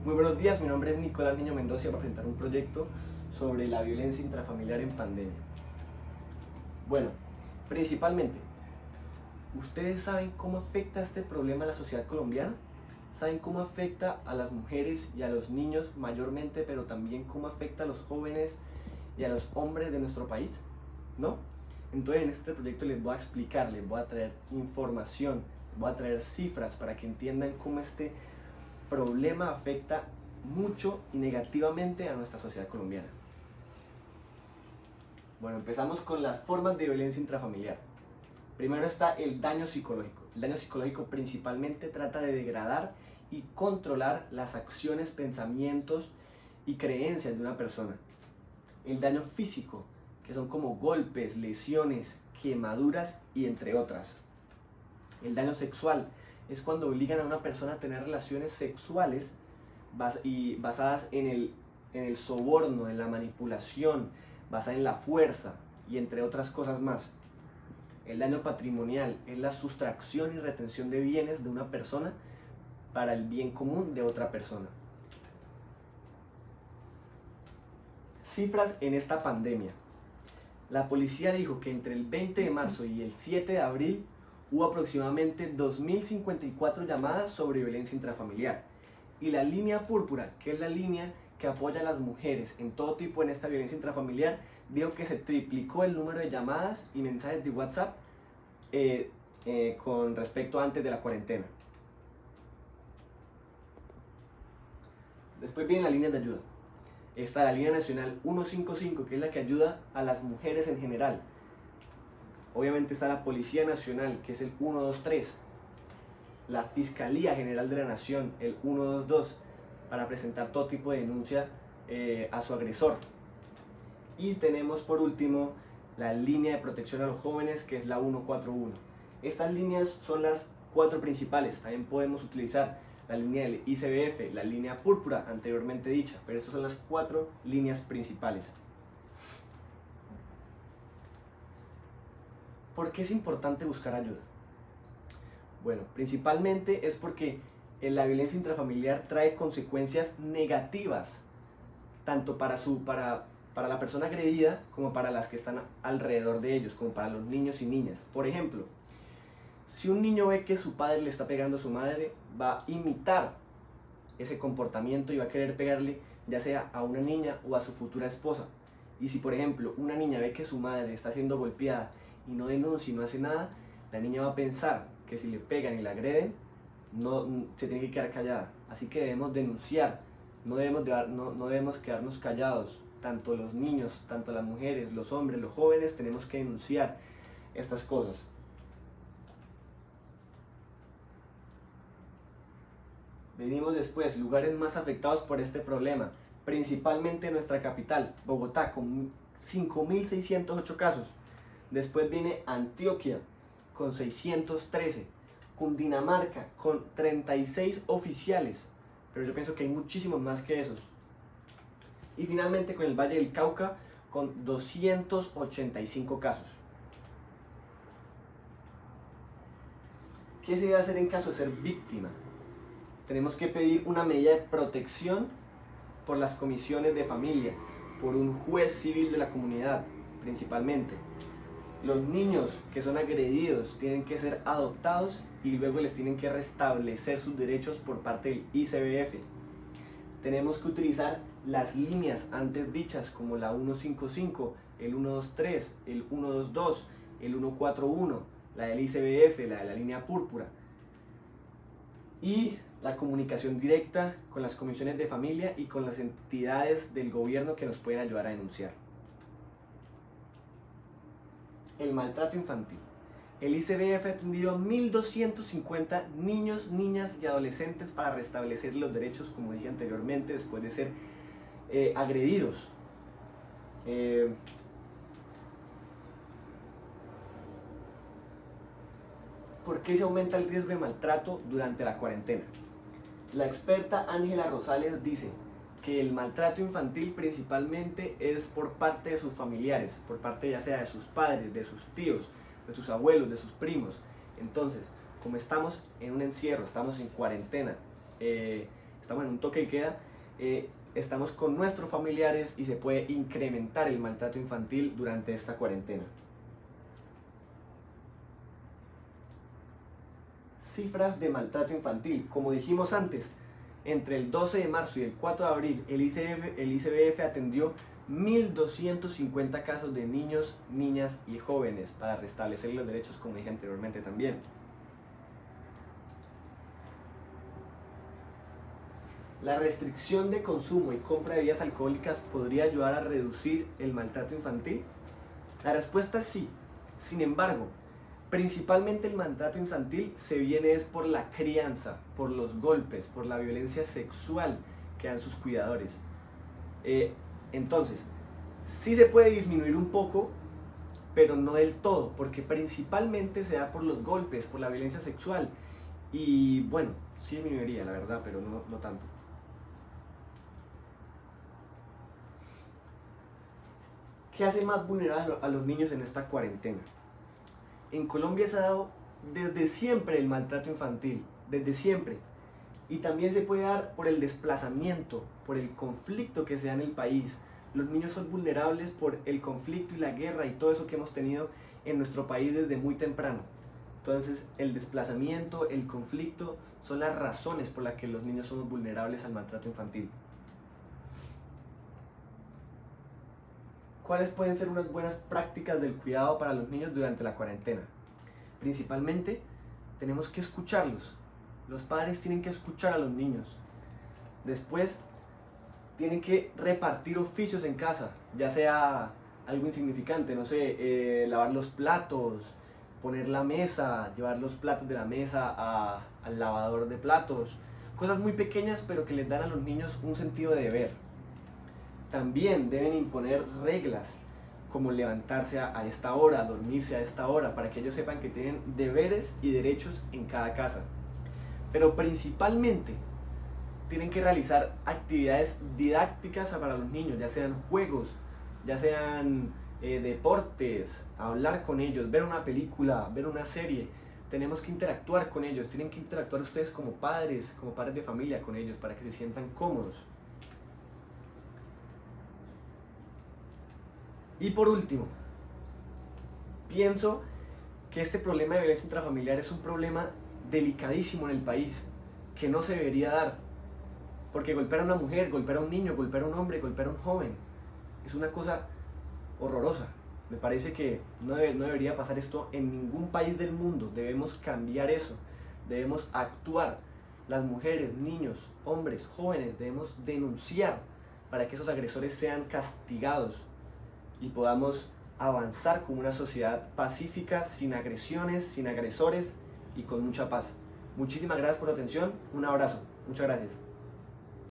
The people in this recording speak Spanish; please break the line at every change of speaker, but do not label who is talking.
Muy buenos días, mi nombre es Nicolás Niño Mendoza y voy a presentar un proyecto sobre la violencia intrafamiliar en pandemia. Bueno, principalmente, ¿ustedes saben cómo afecta este problema a la sociedad colombiana? ¿Saben cómo afecta a las mujeres y a los niños mayormente, pero también cómo afecta a los jóvenes y a los hombres de nuestro país? ¿No? Entonces en este proyecto les voy a explicar, les voy a traer información, les voy a traer cifras para que entiendan cómo este problema afecta mucho y negativamente a nuestra sociedad colombiana. Bueno, empezamos con las formas de violencia intrafamiliar. Primero está el daño psicológico. El daño psicológico principalmente trata de degradar y controlar las acciones, pensamientos y creencias de una persona. El daño físico, que son como golpes, lesiones, quemaduras y entre otras. El daño sexual es cuando obligan a una persona a tener relaciones sexuales basadas en el soborno, en la manipulación, basada en la fuerza y entre otras cosas más. El daño patrimonial es la sustracción y retención de bienes de una persona para el bien común de otra persona. Cifras en esta pandemia. La policía dijo que entre el 20 de marzo y el 7 de abril hubo aproximadamente 2.054 llamadas sobre violencia intrafamiliar. Y la línea púrpura, que es la línea que apoya a las mujeres en todo tipo en esta violencia intrafamiliar, dijo que se triplicó el número de llamadas y mensajes de WhatsApp con respecto a antes de la cuarentena. Después viene la línea de ayuda. Está la línea nacional 155, que es la que ayuda a las mujeres en general. Obviamente está la Policía Nacional, que es el 123. La Fiscalía General de la Nación, el 122, para presentar todo tipo de denuncia a su agresor. Y tenemos por último la línea de protección a los jóvenes, que es la 141. Estas líneas son las 4 principales. También podemos utilizar la línea del ICBF, la línea púrpura anteriormente dicha, pero estas son las 4 líneas principales. ¿Por qué es importante buscar ayuda? Bueno, principalmente es porque la violencia intrafamiliar trae consecuencias negativas, tanto para la persona agredida como para las que están alrededor de ellos, como para los niños y niñas. Por ejemplo, si un niño ve que su padre le está pegando a su madre, va a imitar ese comportamiento y va a querer pegarle ya sea a una niña o a su futura esposa. Y si por ejemplo una niña ve que su madre está siendo golpeada y no denuncia y no hace nada, la niña va a pensar que si le pegan y la agreden, no se tiene que quedar callada. Así que debemos denunciar, no debemos quedarnos callados. Tanto los niños, tanto las mujeres, los hombres, los jóvenes, tenemos que denunciar estas cosas. Venimos después, lugares más afectados por este problema, principalmente nuestra capital, Bogotá, con 5.608 casos. Después viene Antioquia, con 613. Cundinamarca, con 36 oficiales. Pero yo pienso que hay muchísimos más que esos. Y finalmente con el Valle del Cauca, con 285 casos. ¿Qué se debe hacer en caso de ser víctima? Tenemos que pedir una medida de protección por las comisiones de familia, por un juez civil de la comunidad, principalmente. Los niños que son agredidos tienen que ser adoptados y luego les tienen que restablecer sus derechos por parte del ICBF. Tenemos que utilizar las líneas antes dichas como la 155, el 123, el 122, el 141, la del ICBF, la de la línea púrpura. Y la comunicación directa con las comisiones de familia y con las entidades del gobierno que nos pueden ayudar a denunciar. El maltrato infantil. El ICBF ha atendido a 1.250 niños, niñas y adolescentes para restablecer los derechos, como dije anteriormente, después de ser agredidos. ¿Por qué se aumenta el riesgo de maltrato durante la cuarentena? La experta Ángela Rosales dice que el maltrato infantil principalmente es por parte de sus familiares, por parte ya sea de sus padres, de sus tíos, de sus abuelos, de sus primos. Entonces, como estamos en un encierro, estamos en cuarentena, estamos en un toque y queda, estamos con nuestros familiares y se puede incrementar el maltrato infantil durante esta cuarentena. Cifras de maltrato infantil. Como dijimos antes, entre el 12 de marzo y el 4 de abril, el ICBF atendió 1.250 casos de niños, niñas y jóvenes para restablecer los derechos, como dije anteriormente también. ¿La restricción de consumo y compra de bebidas alcohólicas podría ayudar a reducir el maltrato infantil? La respuesta es sí. Sin embargo, principalmente el maltrato infantil se viene es por la crianza, por los golpes, por la violencia sexual que dan sus cuidadores. Entonces, sí se puede disminuir un poco, pero no del todo, porque principalmente se da por los golpes, por la violencia sexual. Y bueno, sí disminuiría, la verdad, pero no tanto. ¿Qué hace más vulnerable a los niños en esta cuarentena? En Colombia se ha dado desde siempre el maltrato infantil, desde siempre. Y también se puede dar por el desplazamiento, por el conflicto que se da en el país. Los niños son vulnerables por el conflicto y la guerra y todo eso que hemos tenido en nuestro país desde muy temprano. Entonces, el desplazamiento, el conflicto, son las razones por las que los niños somos vulnerables al maltrato infantil. ¿Cuáles pueden ser unas buenas prácticas del cuidado para los niños durante la cuarentena? Principalmente, tenemos que escucharlos. Los padres tienen que escuchar a los niños. Después, tienen que repartir oficios en casa, ya sea algo insignificante, no sé, lavar los platos, poner la mesa, llevar los platos de la mesa al lavador de platos. Cosas muy pequeñas, pero que les dan a los niños un sentido de deber. También deben imponer reglas, como levantarse a esta hora, dormirse a esta hora, para que ellos sepan que tienen deberes y derechos en cada casa. Pero principalmente tienen que realizar actividades didácticas para los niños, ya sean juegos, ya sean deportes, hablar con ellos, ver una película, ver una serie. Tenemos que interactuar con ellos, tienen que interactuar ustedes como padres de familia con ellos, para que se sientan cómodos. Y por último, pienso que este problema de violencia intrafamiliar es un problema delicadísimo en el país, que no se debería dar, porque golpear a una mujer, golpear a un niño, golpear a un hombre, golpear a un joven, es una cosa horrorosa. Me parece que no debería pasar esto en ningún país del mundo. Debemos cambiar eso, debemos actuar. Las mujeres, niños, hombres, jóvenes, debemos denunciar para que esos agresores sean castigados y podamos avanzar como una sociedad pacífica, sin agresiones, sin agresores y con mucha paz. Muchísimas gracias por su atención. Un abrazo. Muchas gracias.